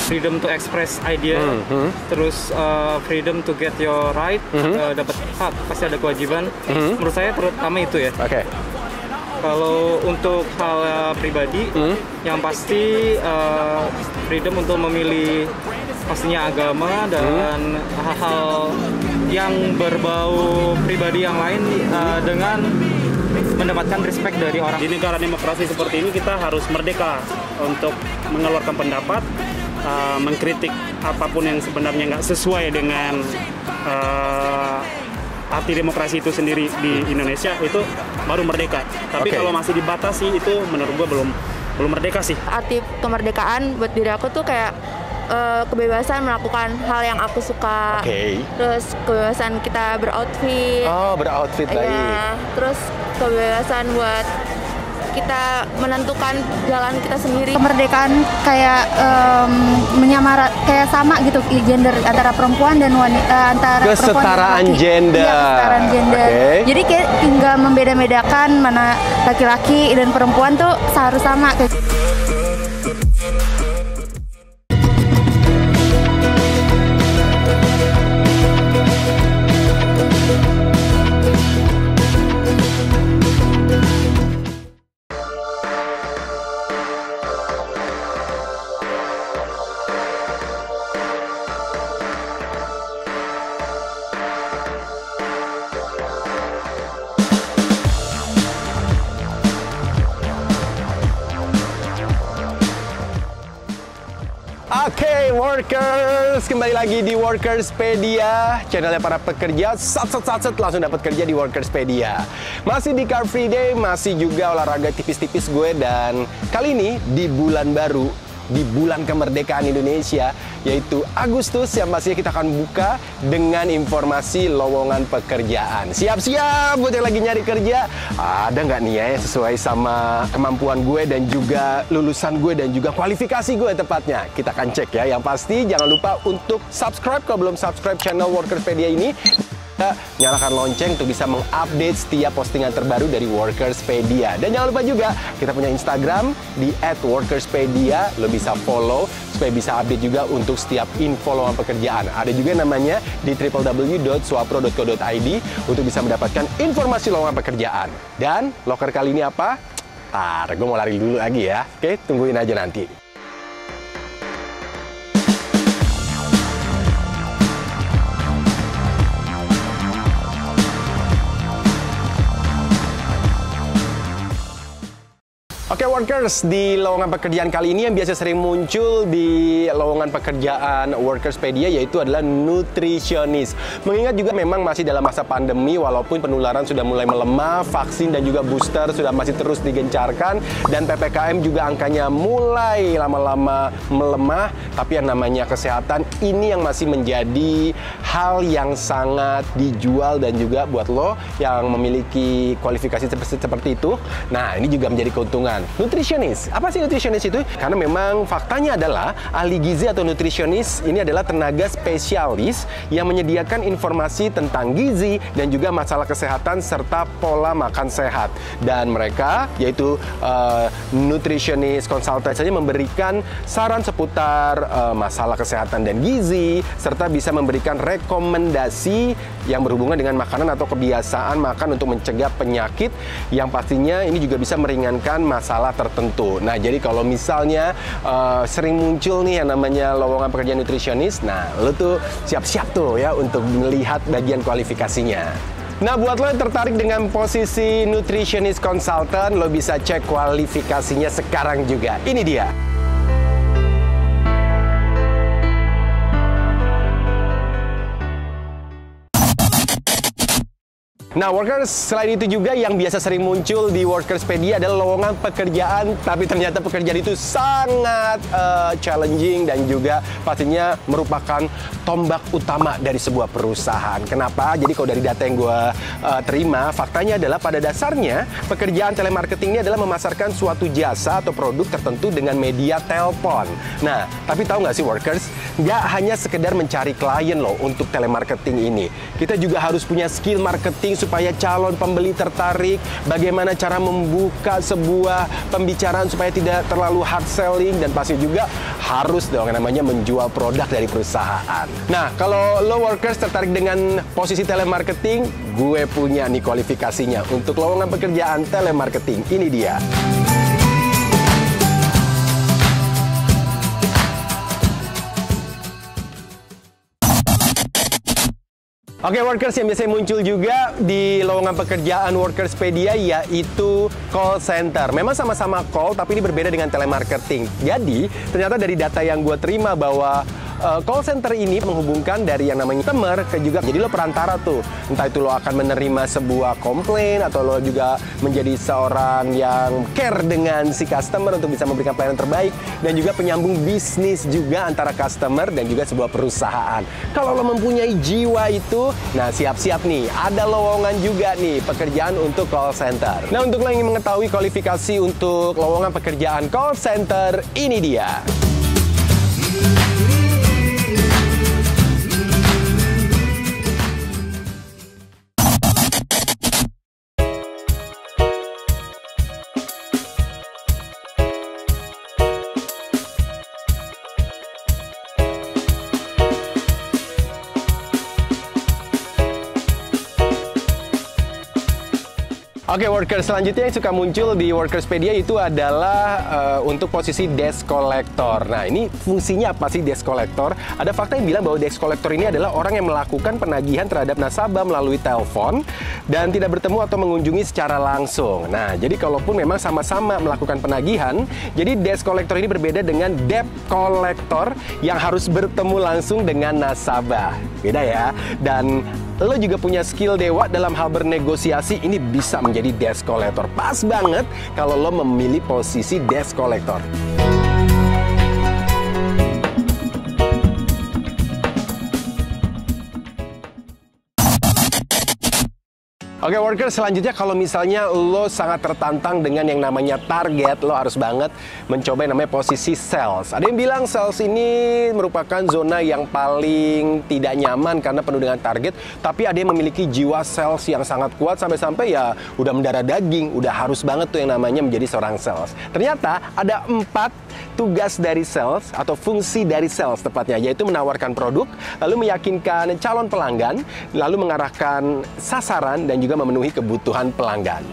freedom to express idea, terus freedom to get your right, dapat hak, pasti ada kewajiban. Menurut saya terutama itu ya. Oke. Kalau untuk hal pribadi, yang pasti freedom untuk memilih pastinya agama dan hal-hal yang berbau pribadi yang lain dengan mendapatkan respect dari orang. Di negara demokrasi seperti ini kita harus merdeka untuk mengeluarkan pendapat, mengkritik apapun yang sebenarnya nggak sesuai dengan arti demokrasi itu sendiri di Indonesia, itu baru merdeka. Tapi kalau masih dibatasi itu menurut gue belum merdeka sih. Arti kemerdekaan buat diri aku tuh kayak kebebasan melakukan hal yang aku suka. Terus kebebasan kita beroutfit. Oh, beroutfit baik. Ya, terus kebebasan buat kita menentukan jalan kita sendiri. Kemerdekaan kayak kayak sama gitu gender antara perempuan dan wanita, antara kesetaraan perempuan dan laki. gender. Iya, kesetaraan gender. Jadi kayak tinggal membeda-bedakan mana laki-laki dan perempuan tuh seharus sama kayak. Oke, workers, kembali lagi di Workerspedia, channelnya para pekerja. Sat langsung dapat kerja di Workerspedia. Masih di Car Free Day, masih juga olahraga tipis-tipis gue, dan kali ini di bulan baru, di bulan kemerdekaan Indonesia, yaitu Agustus, yang pastinya kita akan buka dengan informasi lowongan pekerjaan. Siap-siap buat yang lagi nyari kerja. Ada nggak nih ya yang sesuai sama kemampuan gue dan juga lulusan gue dan juga kualifikasi gue tepatnya? Kita akan cek ya. Yang pasti jangan lupa untuk subscribe kalau belum subscribe channel Workerspedia ini. Nyalakan lonceng untuk bisa mengupdate setiap postingan terbaru dari Workerspedia. Dan jangan lupa juga kita punya Instagram di @workerspedia. Lo bisa follow supaya bisa update juga untuk setiap info lowongan pekerjaan. Ada juga namanya di www.swapro.co.id untuk bisa mendapatkan informasi lowongan pekerjaan. Dan loker kali ini apa? Gue mau lari dulu lagi ya. Oke, tungguin aja nanti. Oke, workers, di lowongan pekerjaan kali ini yang biasa sering muncul di lowongan pekerjaan Workerspedia yaitu adalah nutrisionis. Mengingat juga memang masih dalam masa pandemi, walaupun penularan sudah mulai melemah, vaksin dan juga booster sudah masih terus digencarkan, dan PPKM juga angkanya mulai lama-lama melemah, tapi yang namanya kesehatan ini yang masih menjadi hal yang sangat dijual, dan juga buat lo yang memiliki kualifikasi seperti itu, nah ini juga menjadi keuntungan. Nutrisionis, apa sih nutrisionis itu? Karena memang faktanya adalah ahli gizi atau nutrisionis ini adalah tenaga spesialis yang menyediakan informasi tentang gizi dan juga masalah kesehatan serta pola makan sehat. Dan mereka yaitu nutritionist consultant saja memberikan saran seputar masalah kesehatan dan gizi, serta bisa memberikan rekomendasi yang berhubungan dengan makanan atau kebiasaan makan untuk mencegah penyakit yang pastinya ini juga bisa meringankan masalah tertentu. Nah, jadi kalau misalnya sering muncul nih yang namanya lowongan pekerjaan nutrisionis, nah lo tuh siap-siap tuh ya untuk melihat bagian kualifikasinya. Nah, buat lo yang tertarik dengan posisi nutritionist consultant, lo bisa cek kualifikasinya sekarang juga. Ini dia. Nah, workers, selain itu juga yang biasa sering muncul di Workerspedia adalah lowongan pekerjaan, tapi ternyata pekerjaan itu sangat challenging dan juga pastinya merupakan tombak utama dari sebuah perusahaan. Kenapa? Jadi kalau dari data yang gue terima, faktanya adalah pada dasarnya pekerjaan telemarketing ini adalah memasarkan suatu jasa atau produk tertentu dengan media telepon. Nah, tapi tahu nggak sih workers, nggak hanya sekedar mencari klien loh untuk telemarketing ini. Kita juga harus punya skill marketing supaya calon pembeli tertarik, bagaimana cara membuka sebuah pembicaraan supaya tidak terlalu hard selling, dan pasti juga harus dong namanya menjual produk dari perusahaan. Nah, kalau lo workers tertarik dengan posisi telemarketing, gue punya nih kualifikasinya untuk lowongan pekerjaan telemarketing. Ini dia. Oke, workers, yang biasanya muncul juga di lowongan pekerjaan Workerspedia yaitu call center. Memang sama-sama call, tapi ini berbeda dengan telemarketing. Jadi, ternyata dari data yang gue terima bahwa call center ini menghubungkan dari yang namanya customer ke juga, jadi lo perantara tuh. Entah itu lo akan menerima sebuah komplain atau lo juga menjadi seorang yang care dengan si customer untuk bisa memberikan pelayanan terbaik, dan juga penyambung bisnis juga antara customer dan juga sebuah perusahaan. Kalau lo mempunyai jiwa itu, nah siap-siap nih, ada lowongan juga nih pekerjaan untuk call center. Nah, untuk lo yang ingin mengetahui kualifikasi untuk lowongan pekerjaan call center, ini dia. Oke, workers, selanjutnya yang suka muncul di Workerspedia itu adalah untuk posisi desk collector. Nah, ini fungsinya apa sih desk collector? Ada fakta yang bilang bahwa desk collector ini adalah orang yang melakukan penagihan terhadap nasabah melalui telepon dan tidak bertemu atau mengunjungi secara langsung. Nah, jadi kalaupun memang sama-sama melakukan penagihan, jadi desk collector ini berbeda dengan debt collector yang harus bertemu langsung dengan nasabah. Beda ya. Dan lo juga punya skill dewa dalam hal bernegosiasi, ini bisa menjadi desk collector. Pas banget kalau lo memilih posisi desk collector. Oke, workers, selanjutnya kalau misalnya lo sangat tertantang dengan yang namanya target, lo harus banget mencoba yang namanya posisi sales. Ada yang bilang sales ini merupakan zona yang paling tidak nyaman karena penuh dengan target, tapi ada yang memiliki jiwa sales yang sangat kuat sampai-sampai ya udah mendarah daging, udah harus banget tuh yang namanya menjadi seorang sales. Ternyata ada 4 tugas dari sales atau fungsi dari sales tepatnya, yaitu menawarkan produk, lalu meyakinkan calon pelanggan, lalu mengarahkan sasaran, dan juga memenuhi kebutuhan pelanggan.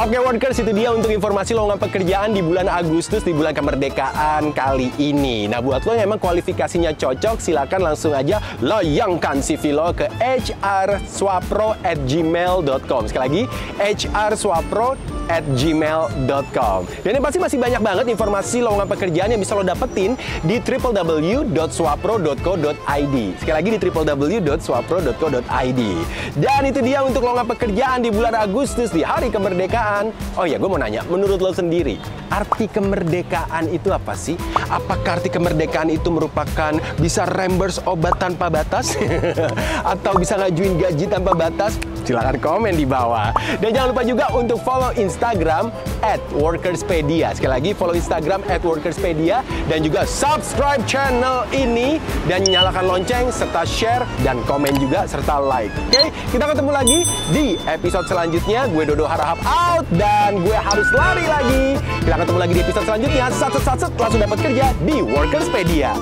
Oke, workers, itu dia untuk informasi lowongan pekerjaan di bulan Agustus, di bulan kemerdekaan kali ini. Nah, buat lo yang emang kualifikasinya cocok, silakan langsung aja layangkan CV lo ke hrswapro@gmail.com. Sekali lagi, hrswapro workerspedia@gmail.com. Dan yang pasti masih banyak banget informasi lowongan pekerjaan yang bisa lo dapetin di www.swapro.co.id. Sekali lagi di www.swapro.co.id. Dan itu dia untuk lowongan pekerjaan di bulan Agustus di hari kemerdekaan. Oh ya, gue mau nanya, menurut lo sendiri, arti kemerdekaan itu apa sih? Apakah arti kemerdekaan itu merupakan bisa reimburse obat tanpa batas? Atau bisa ngajuin gaji tanpa batas? Silahkan komen di bawah. Dan jangan lupa juga untuk follow Instagram @workerspedia. Sekali lagi follow Instagram @workerspedia dan juga subscribe channel ini dan nyalakan lonceng serta share dan komen juga serta like. Oke, kita ketemu lagi di episode selanjutnya. Gue Dodo Harahap out dan gue harus lari lagi. Kita ketemu lagi di episode selanjutnya. Satset langsung dapat kerja di Workerspedia.